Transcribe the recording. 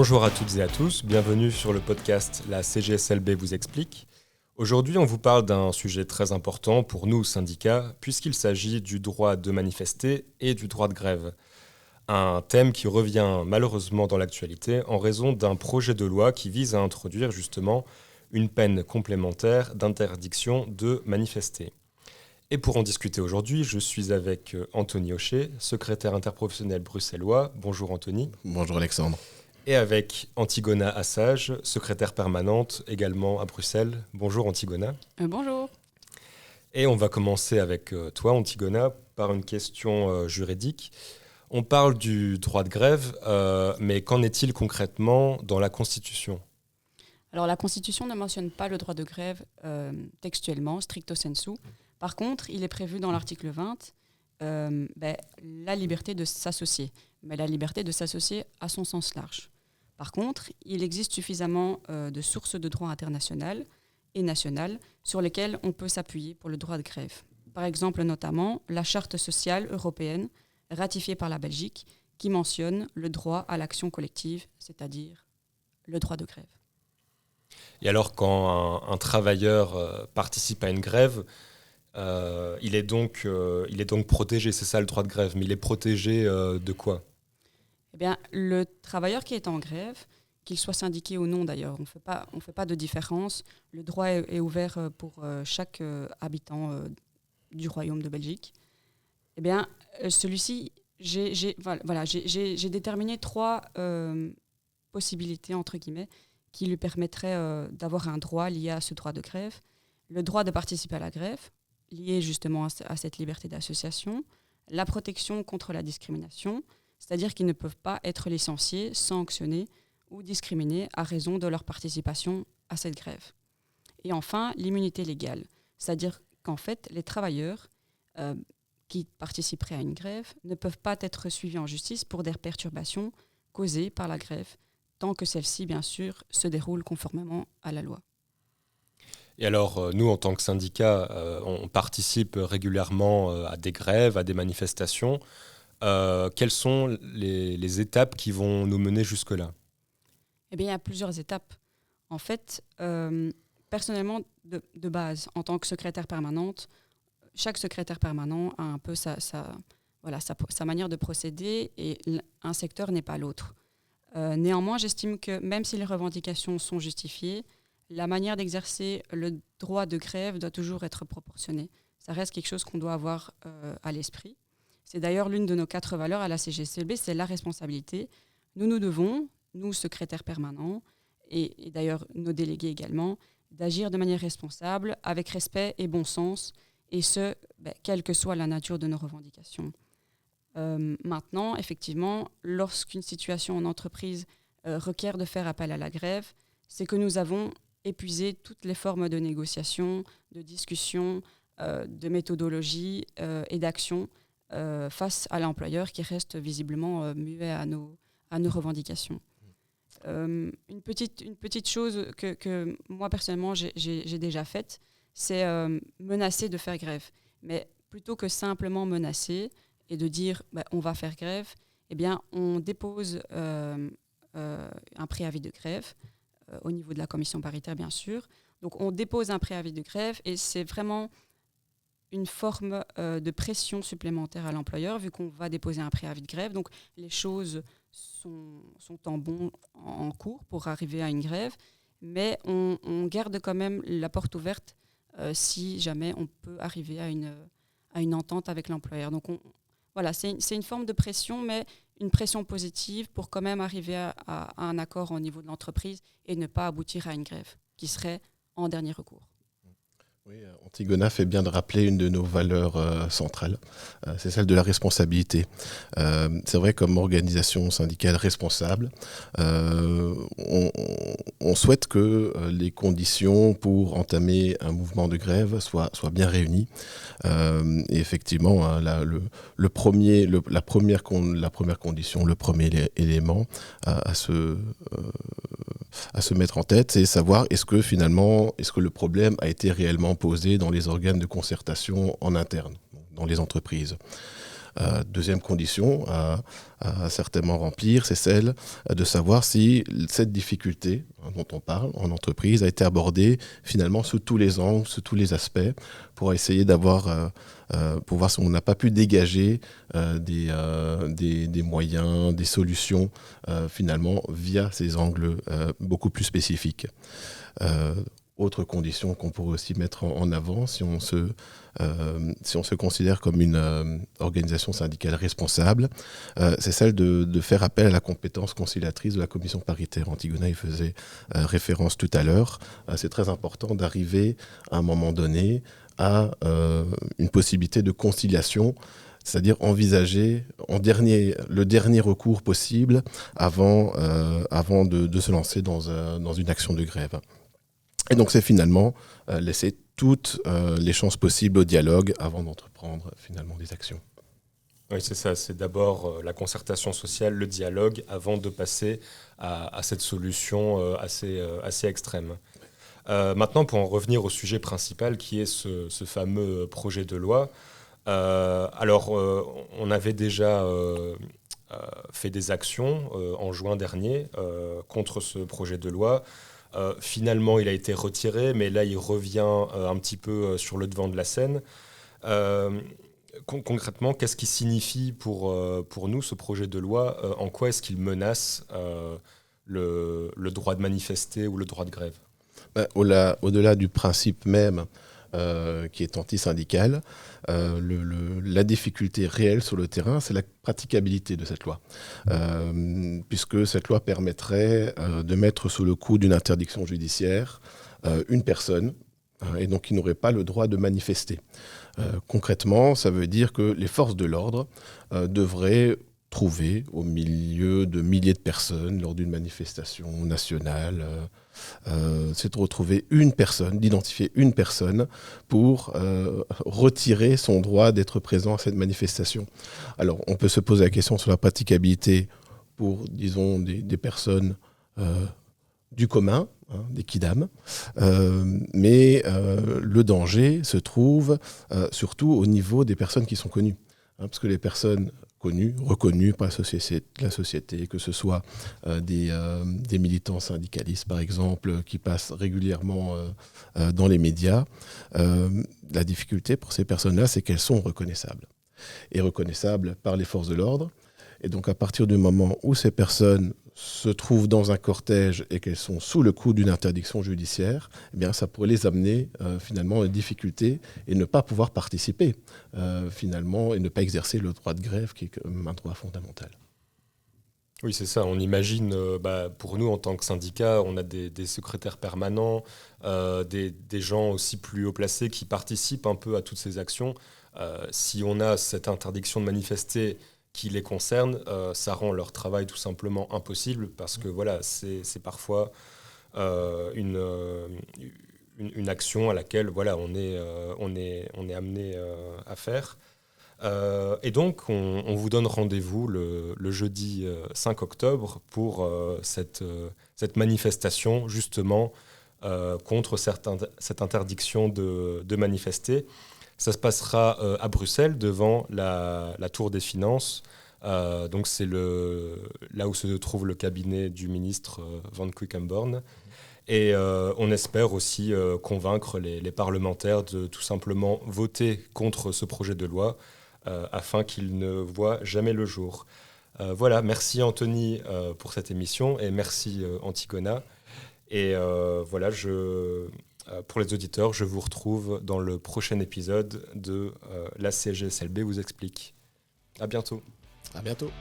Bonjour à toutes et à tous, bienvenue sur le podcast La CGSLB vous explique. Aujourd'hui, on vous parle d'un sujet très important pour nous, syndicats, puisqu'il s'agit du droit de manifester et du droit de grève. Un thème qui revient malheureusement dans l'actualité en raison d'un projet de loi qui vise à introduire justement une peine complémentaire d'interdiction de manifester. Et pour en discuter aujourd'hui, je suis avec Anthony Hochet, secrétaire interprofessionnel bruxellois. Bonjour Anthony. Bonjour Alexandre. Et avec Antigona Assage, secrétaire permanente également à Bruxelles. Bonjour Antigona. Bonjour. Et on va commencer avec toi Antigona par une question juridique. On parle du droit de grève, mais qu'en est-il concrètement dans la Constitution ? Alors la Constitution ne mentionne pas le droit de grève textuellement, stricto sensu. Par contre, il est prévu dans l'article 20 la liberté de s'associer, mais la liberté de s'associer à son sens large. Par contre, il existe suffisamment de sources de droit international et national sur lesquelles on peut s'appuyer pour le droit de grève. Par exemple, notamment, la Charte sociale européenne, ratifiée par la Belgique, qui mentionne le droit à l'action collective, c'est-à-dire le droit de grève. Et alors, quand un travailleur participe à une grève, il est donc protégé, c'est ça le droit de grève, mais il est protégé de quoi ? Eh bien, le travailleur qui est en grève, qu'il soit syndiqué ou non d'ailleurs, on ne fait pas de différence. Le droit est ouvert pour chaque habitant du Royaume de Belgique. Eh bien, celui-ci, j'ai déterminé 3 possibilités, entre guillemets, qui lui permettraient d'avoir un droit lié à ce droit de grève. Le droit de participer à la grève, lié justement à cette liberté d'association. La protection contre la discrimination, c'est-à-dire qu'ils ne peuvent pas être licenciés, sanctionnés ou discriminés à raison de leur participation à cette grève. Et enfin, l'immunité légale, c'est-à-dire qu'en fait, les travailleurs qui participeraient à une grève ne peuvent pas être suivis en justice pour des perturbations causées par la grève, tant que celle-ci, bien sûr, se déroule conformément à la loi. Et alors, nous, en tant que syndicat, on participe régulièrement à des grèves, à des manifestations. Quelles sont les étapes qui vont nous mener jusque-là ? Eh bien, il y a plusieurs étapes. En fait, personnellement, de base, en tant que secrétaire permanente, chaque secrétaire permanent a un peu sa manière de procéder et un secteur n'est pas l'autre. Néanmoins, j'estime que même si les revendications sont justifiées, la manière d'exercer le droit de grève doit toujours être proportionnée. Ça reste quelque chose qu'on doit avoir à l'esprit. C'est d'ailleurs l'une de nos 4 valeurs à la CGSLB, c'est la responsabilité. Nous devons, nous secrétaires permanents, et d'ailleurs nos délégués également, d'agir de manière responsable, avec respect et bon sens, et ce, quelle que soit la nature de nos revendications. Maintenant, effectivement, lorsqu'une situation en entreprise requiert de faire appel à la grève, c'est que nous avons épuisé toutes les formes de négociation, de discussion, de méthodologie et d'action face à l'employeur qui reste visiblement muet à nos revendications. Une petite chose que moi personnellement j'ai déjà faite, c'est menacer de faire grève. Mais plutôt que simplement menacer et de dire on va faire grève, eh bien on dépose un préavis de grève au niveau de la commission paritaire bien sûr. Donc on dépose un préavis de grève et c'est vraiment une forme de pression supplémentaire à l'employeur vu qu'on va déposer un préavis de grève. Donc les choses sont en cours pour arriver à une grève, mais on garde quand même la porte ouverte si jamais on peut arriver à une entente avec l'employeur. Donc c'est une forme de pression, mais une pression positive pour quand même arriver à un accord au niveau de l'entreprise et ne pas aboutir à une grève qui serait en dernier recours. Oui, Antigona fait bien de rappeler une de nos valeurs centrales, c'est celle de la responsabilité. C'est vrai, comme organisation syndicale responsable, on souhaite que les conditions pour entamer un mouvement de grève soient bien réunies. Et effectivement, la première condition, le premier élément à se mettre en tête, c'est savoir est-ce que le problème a été réellement posé dans les organes de concertation en interne, dans les entreprises. Deuxième condition à certainement remplir, c'est celle de savoir si cette difficulté dont on parle en entreprise a été abordée finalement sous tous les angles, sous tous les aspects, pour essayer d'avoir, pour voir si on n'a pas pu dégager des moyens, des solutions finalement via ces angles beaucoup plus spécifiques. Autre condition qu'on pourrait aussi mettre en avant si on se considère comme une organisation syndicale responsable, c'est celle de faire appel à la compétence conciliatrice de la commission paritaire. Antigona y faisait référence tout à l'heure. C'est très important d'arriver à un moment donné à une possibilité de conciliation, c'est-à-dire envisager le dernier recours possible avant de se lancer dans une action de grève. Et donc c'est finalement laisser toutes les chances possibles au dialogue avant d'entreprendre finalement des actions. Oui, c'est ça. C'est d'abord la concertation sociale, le dialogue, avant de passer à cette solution assez extrême. Maintenant, pour en revenir au sujet principal, qui est ce fameux projet de loi, on avait déjà fait des actions en juin dernier contre ce projet de loi. Finalement, il a été retiré, mais là, il revient un petit peu sur le devant de la scène. Concrètement, qu'est-ce qui signifie pour nous ce projet de loi ? En quoi est-ce qu'il menace le droit de manifester ou le droit de grève ? Au-delà du principe même qui est anti-syndical, la difficulté réelle sur le terrain, c'est la praticabilité de cette loi. Puisque cette loi permettrait de mettre sous le coup d'une interdiction judiciaire une personne, et donc qui n'aurait pas le droit de manifester. Concrètement, ça veut dire que les forces de l'ordre devraient trouver au milieu de milliers de personnes lors d'une manifestation nationale, c'est de retrouver une personne, d'identifier une personne pour retirer son droit d'être présent à cette manifestation. Alors, on peut se poser la question sur la praticabilité pour, disons, des personnes du commun, des kidam, mais le danger se trouve surtout au niveau des personnes qui sont connues, parce que les personnes reconnus par la société, que ce soit des militants syndicalistes, par exemple, qui passent régulièrement dans les médias. La difficulté pour ces personnes-là, c'est qu'elles sont reconnaissables. Et reconnaissables par les forces de l'ordre. Et donc, à partir du moment où ces personnes se trouvent dans un cortège et qu'elles sont sous le coup d'une interdiction judiciaire, eh bien, ça pourrait les amener finalement à une difficulté et ne pas pouvoir participer finalement et ne pas exercer le droit de grève qui est quand même un droit fondamental. Oui, c'est ça. On imagine, pour nous en tant que syndicat, on a des secrétaires permanents, des gens aussi plus haut placés qui participent un peu à toutes ces actions. Si on a cette interdiction de manifester qui les concerne, ça rend leur travail tout simplement impossible parce que voilà, c'est parfois une action à laquelle voilà, on est amené à faire. Et donc, on vous donne rendez-vous le jeudi 5 octobre pour cette manifestation justement contre cette interdiction de manifester. Ça se passera à Bruxelles, devant la Tour des Finances. Donc c'est là où se trouve le cabinet du ministre Van Quickenborne. Et on espère aussi convaincre les parlementaires de tout simplement voter contre ce projet de loi afin qu'il ne voit jamais le jour. Voilà, merci Anthony pour cette émission et merci Antigona. Et voilà, pour les auditeurs, je vous retrouve dans le prochain épisode de la CGSLB vous explique. À bientôt. À bientôt.